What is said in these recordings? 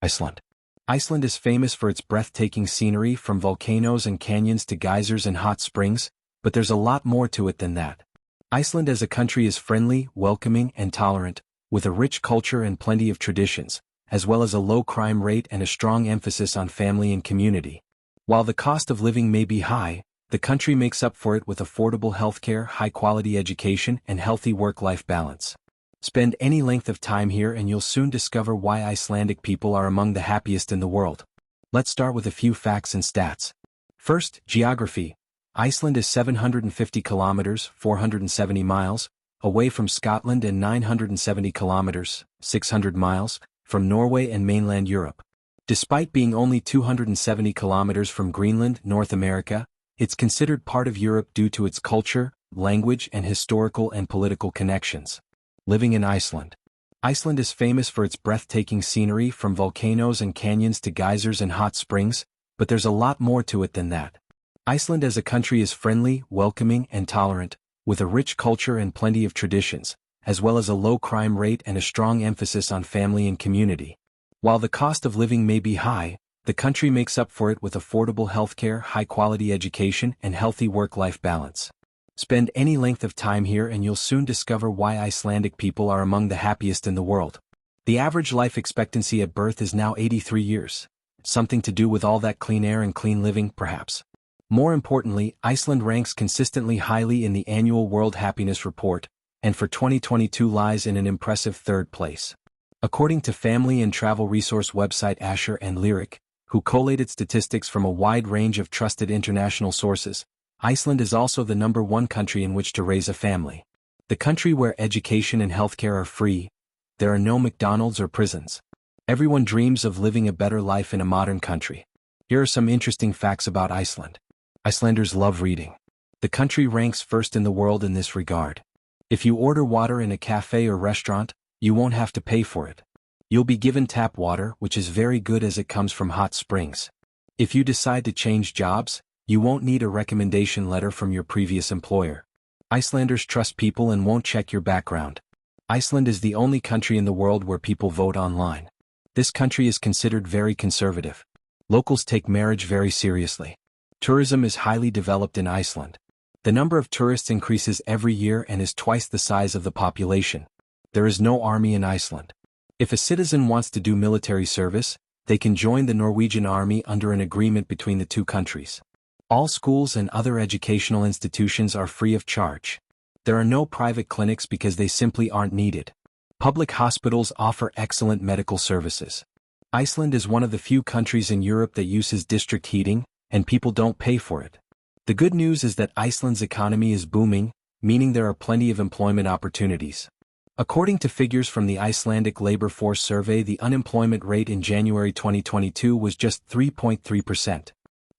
Iceland. Iceland is famous for its breathtaking scenery, from volcanoes and canyons to geysers and hot springs, but there's a lot more to it than that. Iceland as a country is friendly, welcoming, and tolerant, with a rich culture and plenty of traditions, as well as a low crime rate and a strong emphasis on family and community. While the cost of living may be high, the country makes up for it with affordable healthcare, high-quality education, and healthy work-life balance. Spend any length of time here and you'll soon discover why Icelandic people are among the happiest in the world. Let's start with a few facts and stats. First, geography. Iceland is 750 kilometers, 470 miles, away from Scotland and 970 kilometers, 600 miles, from Norway and mainland Europe. Despite being only 270 kilometers from Greenland, North America, it's considered part of Europe due to its culture, language, and historical and political connections. Living in Iceland. Iceland is famous for its breathtaking scenery, from volcanoes and canyons to geysers and hot springs, but there's a lot more to it than that. Iceland as a country is friendly, welcoming, and tolerant, with a rich culture and plenty of traditions, as well as a low crime rate and a strong emphasis on family and community. While the cost of living may be high, the country makes up for it with affordable healthcare, high-quality education, and healthy work-life balance. Spend any length of time here and you'll soon discover why Icelandic people are among the happiest in the world. The average life expectancy at birth is now 83 years. Something to do with all that clean air and clean living, perhaps. More importantly, Iceland ranks consistently highly in the annual World Happiness Report, and for 2022 lies in an impressive third place. According to family and travel resource website Asher and Lyric, who collated statistics from a wide range of trusted international sources, Iceland is also the #1 country in which to raise a family. The country where education and healthcare are free. There are no McDonald's or prisons. Everyone dreams of living a better life in a modern country. Here are some interesting facts about Iceland. Icelanders love reading. The country ranks first in the world in this regard. If you order water in a cafe or restaurant, you won't have to pay for it. You'll be given tap water, which is very good as it comes from hot springs. If you decide to change jobs, you won't need a recommendation letter from your previous employer. Icelanders trust people and won't check your background. Iceland is the only country in the world where people vote online. This country is considered very conservative. Locals take marriage very seriously. Tourism is highly developed in Iceland. The number of tourists increases every year and is twice the size of the population. There is no army in Iceland. If a citizen wants to do military service, they can join the Norwegian army under an agreement between the two countries. All schools and other educational institutions are free of charge. There are no private clinics because they simply aren't needed. Public hospitals offer excellent medical services. Iceland is one of the few countries in Europe that uses district heating, and people don't pay for it. The good news is that Iceland's economy is booming, meaning there are plenty of employment opportunities. According to figures from the Icelandic Labor Force Survey, the unemployment rate in January 2022 was just 3.3%.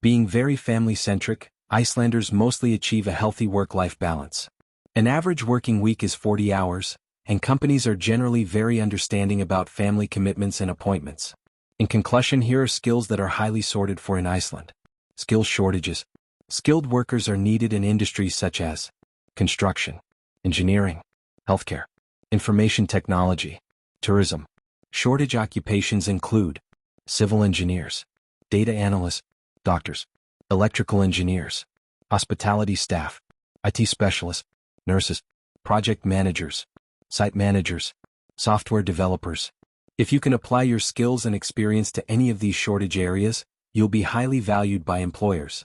Being very family-centric, Icelanders mostly achieve a healthy work-life balance. An average working week is 40 hours, and companies are generally very understanding about family commitments and appointments. In conclusion, here are skills that are highly sorted for in Iceland. Skill shortages. Skilled workers are needed in industries such as construction, engineering, healthcare, information technology, tourism. Shortage occupations include civil engineers, data analysts, doctors, electrical engineers, hospitality staff, IT specialists, nurses, project managers, site managers, software developers. If you can apply your skills and experience to any of these shortage areas, you'll be highly valued by employers.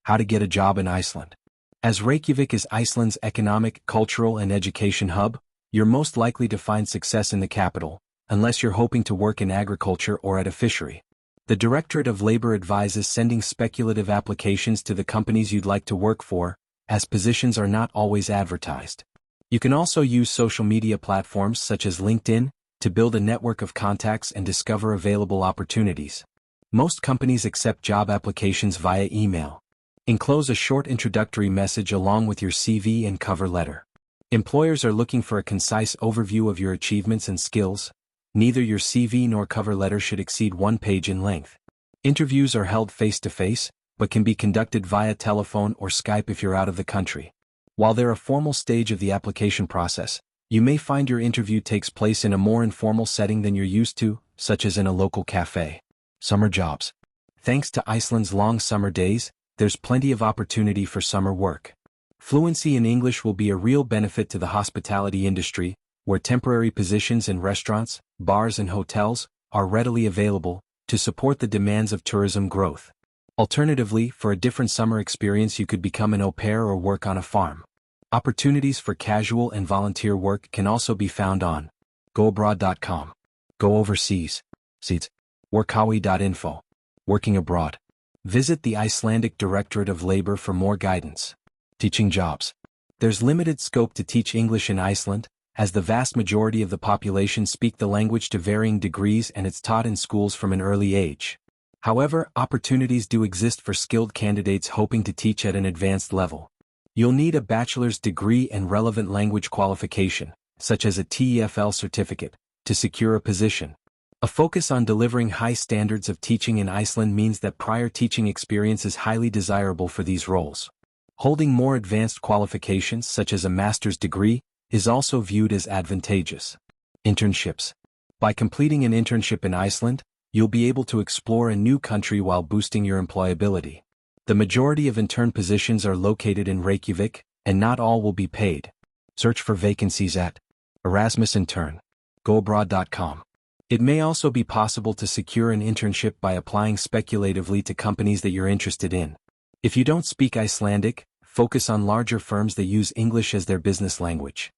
How to get a job in Iceland. As Reykjavik is Iceland's economic, cultural, and education hub, you're most likely to find success in the capital, unless you're hoping to work in agriculture or at a fishery. The Directorate of Labor advises sending speculative applications to the companies you'd like to work for, as positions are not always advertised. You can also use social media platforms such as LinkedIn to build a network of contacts and discover available opportunities. Most companies accept job applications via email. Enclose a short introductory message along with your CV and cover letter. Employers are looking for a concise overview of your achievements and skills. Neither your CV nor cover letter should exceed 1 page in length. Interviews are held face-to-face, but can be conducted via telephone or Skype if you're out of the country. While they're a formal stage of the application process, you may find your interview takes place in a more informal setting than you're used to, such as in a local cafe. Summer jobs. Thanks to Iceland's long summer days, there's plenty of opportunity for summer work. Fluency in English will be a real benefit to the hospitality industry, where temporary positions in restaurants, bars and hotels are readily available to support the demands of tourism growth. Alternatively, for a different summer experience, you could become an au pair or work on a farm. Opportunities for casual and volunteer work can also be found on goabroad.com. Go overseas. Seats. Workawi.info. Working abroad. Visit the Icelandic Directorate of Labor for more guidance. Teaching jobs. There's limited scope to teach English in Iceland, as the vast majority of the population speak the language to varying degrees and it's taught in schools from an early age. However, opportunities do exist for skilled candidates hoping to teach at an advanced level. You'll need a bachelor's degree and relevant language qualification, such as a TEFL certificate, to secure a position. A focus on delivering high standards of teaching in Iceland means that prior teaching experience is highly desirable for these roles. Holding more advanced qualifications, such as a master's degree, is also viewed as advantageous. Internships. By completing an internship in Iceland, you'll be able to explore a new country while boosting your employability. The majority of intern positions are located in Reykjavik, and not all will be paid. Search for vacancies at Erasmus Intern. GoAbroad.com. It may also be possible to secure an internship by applying speculatively to companies that you're interested in. If you don't speak Icelandic, focus on larger firms that use English as their business language.